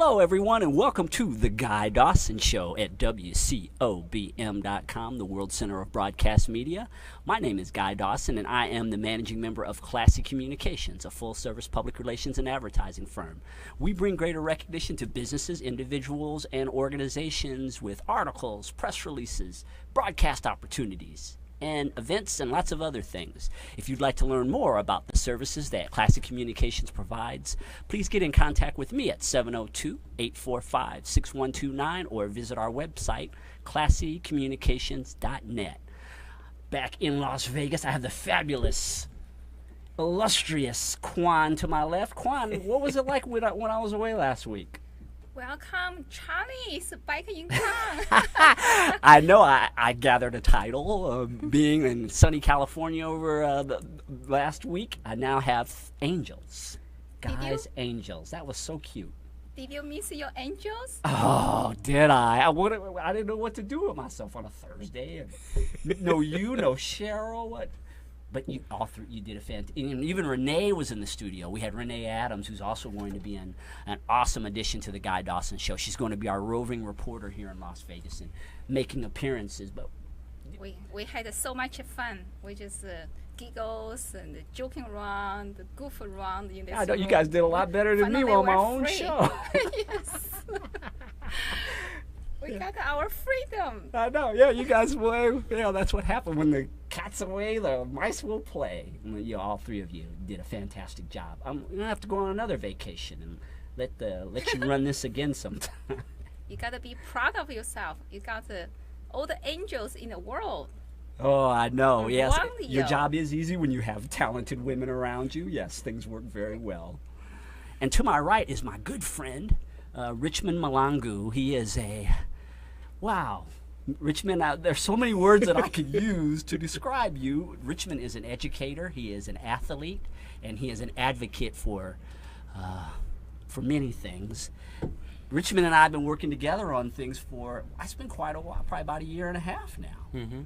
Hello, everyone, and welcome to The Guy Dawson Show at WCOBM.com, the World Center of Broadcast Media. My name is Guy Dawson, and I am the managing member of Classy Communications, a full-service public relations and advertising firm. We bring greater recognition to businesses, individuals, and organizations with articles, press releases, broadcast opportunities, and events and lots of other things. If you'd like to learn more about the services that Classic Communications provides, please get in contact with me at 702-845-6129 or visit our website, classycommunications.net. Back in Las Vegas, I have the fabulous, illustrious Kwan to my left. Kwan, what was it like when I was away last week? Welcome, Charlie. It's back in town. I know I gathered a title being in sunny California over the last week. I now have angels. Guys, angels. That was so cute. Did you miss your angels? Oh, did I? I didn't know what to do with myself on a Thursday. And no you, no Cheryl. What? But you did a fantastic. Even Renee was in the studio. We had Renee Adams, who's also going to be an awesome addition to the Guy Dawson Show. She's going to be our roving reporter here in Las Vegas and making appearances. But we had so much fun. We just giggles and joking around, goof around in this. I know you guys did a lot better than me on my own show. Yes. We got our freedom. I know, yeah, you guys will. That's what happened. When the cat's away, the mice will play. All three of you did a fantastic job. I'm going to have to go on another vacation and let you run this again sometime. You got to be proud of yourself. You got all the angels in the world. Oh, I know, yes. Your you. job is easy when you have talented women around you. Yes, things work very well. And to my right is my good friend, Richman Mahlangu. He is wow. Richman, there's so many words that I could use to describe you. Richman is an educator, he is an athlete, and he is an advocate for many things. Richman and I have been working together on things it's been quite a while, probably about a year and a half now. Mm-hmm.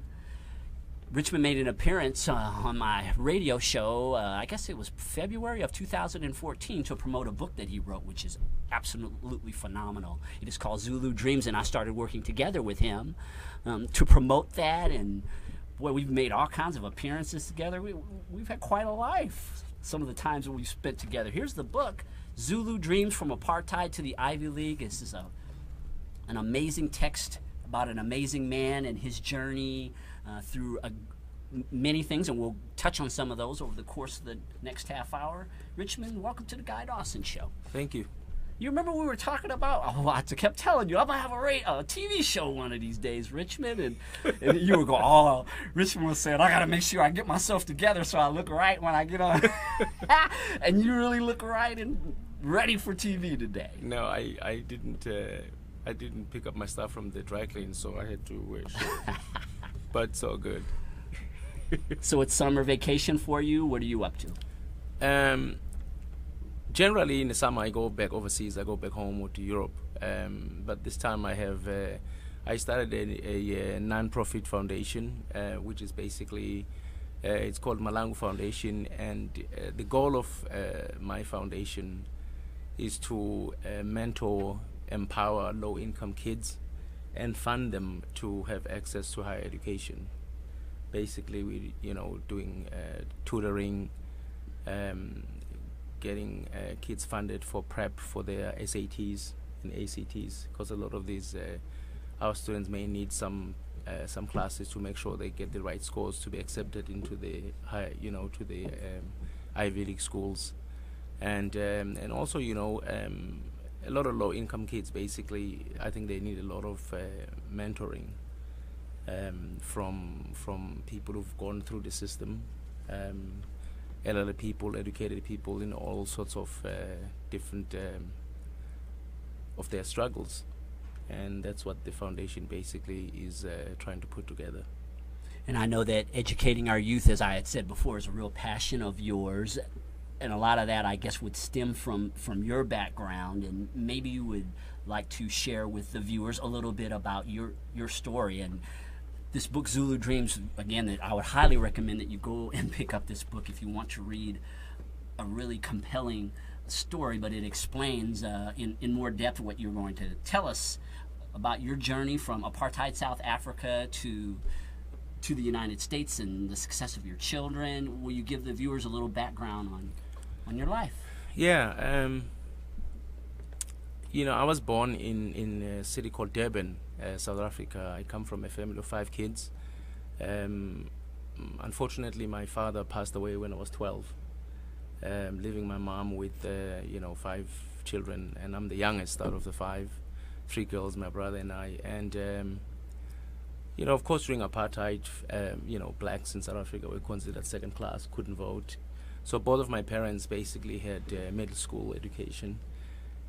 Richman made an appearance on my radio show, I guess it was February of 2014, to promote a book that he wrote, which is absolutely phenomenal. It is called Zulu Dreams, and I started working together with him to promote that. And boy, we've made all kinds of appearances together. We've had quite a life, some of the times that we've spent together. Here's the book, Zulu Dreams, From Apartheid to the Ivy League. This is an amazing text about an amazing man and his journey through many things, and we'll touch on some of those over the course of the next half hour. Richman, welcome to the Guy Dawson Show. Thank you. You remember we were talking about, I kept telling you, I'm going to have a TV show one of these days, Richman, and you were going, Richman was saying, I got to make sure I get myself together so I look right when I get on. And you really look right and ready for TV today. No, I didn't pick up my stuff from the dry clean, so I had to wear shit. But it's all good. So it's summer vacation for you. What are you up to? Generally, in the summer, I go back overseas. I go back home or to Europe. But this time, I started a non-profit foundation, which is basically it's called Mahlangu Foundation, and the goal of my foundation is to mentor, empower low-income kids, and fund them to have access to higher education. Basically, we doing tutoring, getting kids funded for prep for their SATs and ACTs, because a lot of these our students may need some classes to make sure they get the right scores to be accepted into the high, to the Ivy League schools, and also a lot of low-income kids, basically, I think they need a lot of mentoring from people who've gone through the system, elderly people, educated people, in all sorts of different of their struggles. And that's what the foundation basically is trying to put together. And I know that educating our youth, as I had said before, is a real passion of yours. And a lot of that, I guess, would stem from your background, and maybe you would like to share with the viewers a little bit about your story. And this book, Zulu Dreams, again, that I would highly recommend that you go and pick up this book if you want to read a really compelling story, but it explains in more depth what you're going to tell us about your journey from apartheid South Africa to the United States and the success of your children. Will you give the viewers a little background on your life? Yeah, I was born in a city called Durban, South Africa. I come from a family of 5 kids. Unfortunately, my father passed away when I was 12, leaving my mom with 5 children, and I'm the youngest out of the 5, 3 girls, my brother and I. And of course, during apartheid, blacks in South Africa were considered second class, couldn't vote. So both of my parents basically had middle school education.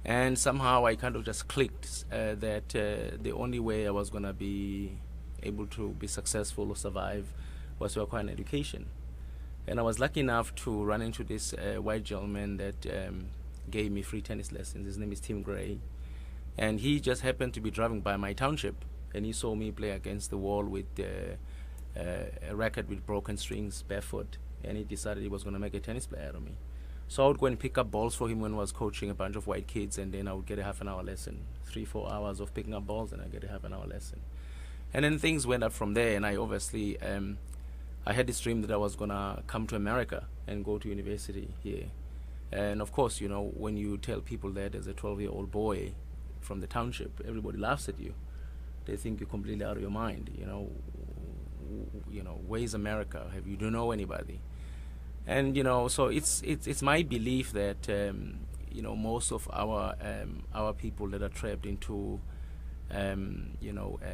And somehow I kind of just clicked that the only way I was going to be able to be successful or survive was to acquire an education. And I was lucky enough to run into this white gentleman that gave me free tennis lessons. His name is Tim Gray. And he just happened to be driving by my township. And he saw me play against the wall with a racket with broken strings, barefoot. And he decided he was going to make a tennis player out of me. So I would go and pick up balls for him when I was coaching a bunch of white kids, and then I would get a half-an-hour lesson, 3-4 hours of picking up balls, and I get a half-an-hour lesson. And then things went up from there, and I obviously, I had this dream that I was going to come to America and go to university here. And of course, when you tell people that as a 12-year-old boy from the township, everybody laughs at you. They think you're completely out of your mind. Where's America? You don't know anybody. And so it's my belief that most of our people that are trapped into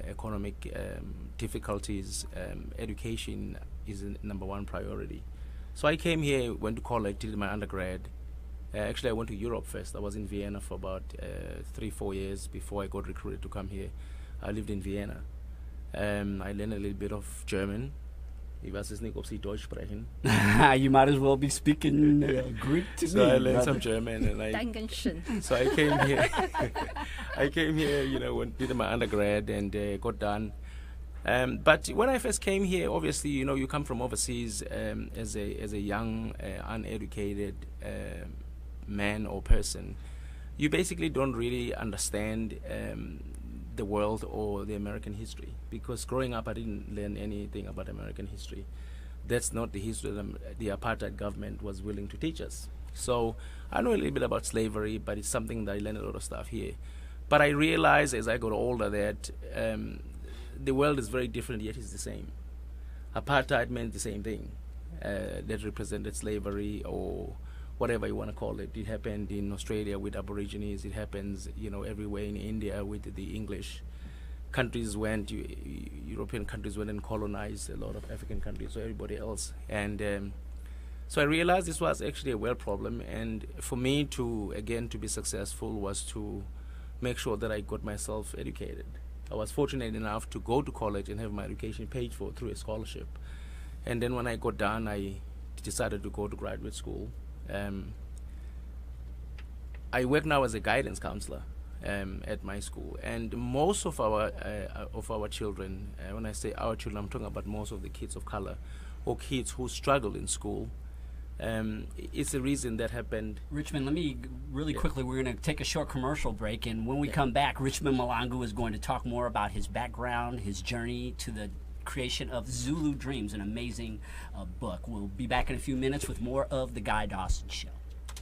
economic difficulties, education is a number 1 priority. So I came here, went to college, did my undergrad. Actually, I went to Europe first. I was in Vienna for about 3-4 years before I got recruited to come here. I lived in Vienna. I learned a little bit of German. Ich weiß es nicht, ob Sie Deutsch sprechen. You might as well be speaking Greek to me. So I learned some German, and so I came here. I came here, did my undergrad and got done. But when I first came here, obviously, you come from overseas as a young, uneducated man or person. You basically don't really understand the world or the American history, because growing up I didn't learn anything about American history. That's not the history that the apartheid government was willing to teach us. So I know a little bit about slavery, but it's something that I learned a lot of stuff here. But I realized as I got older that the world is very different, yet it's the same. Apartheid meant the same thing. That represented slavery or whatever you want to call it. It happened in Australia with Aborigines. It happens, everywhere in India with the English. Countries went, European countries went and colonized a lot of African countries, so everybody else. And so I realized this was actually a world problem. And for me to be successful was to make sure that I got myself educated. I was fortunate enough to go to college and have my education paid for through a scholarship. And then when I got done, I decided to go to graduate school. I work now as a guidance counselor at my school, and most of our children, when I say our children, I'm talking about most of the kids of color or kids who struggle in school. It's a reason that happened. Richman, let me really quickly, we're going to take a short commercial break, and when we come back, Richman Mahlangu is going to talk more about his background, his journey to the creation of Zulu Dreams, an amazing book. We'll be back in a few minutes with more of The Guy Dawson Show.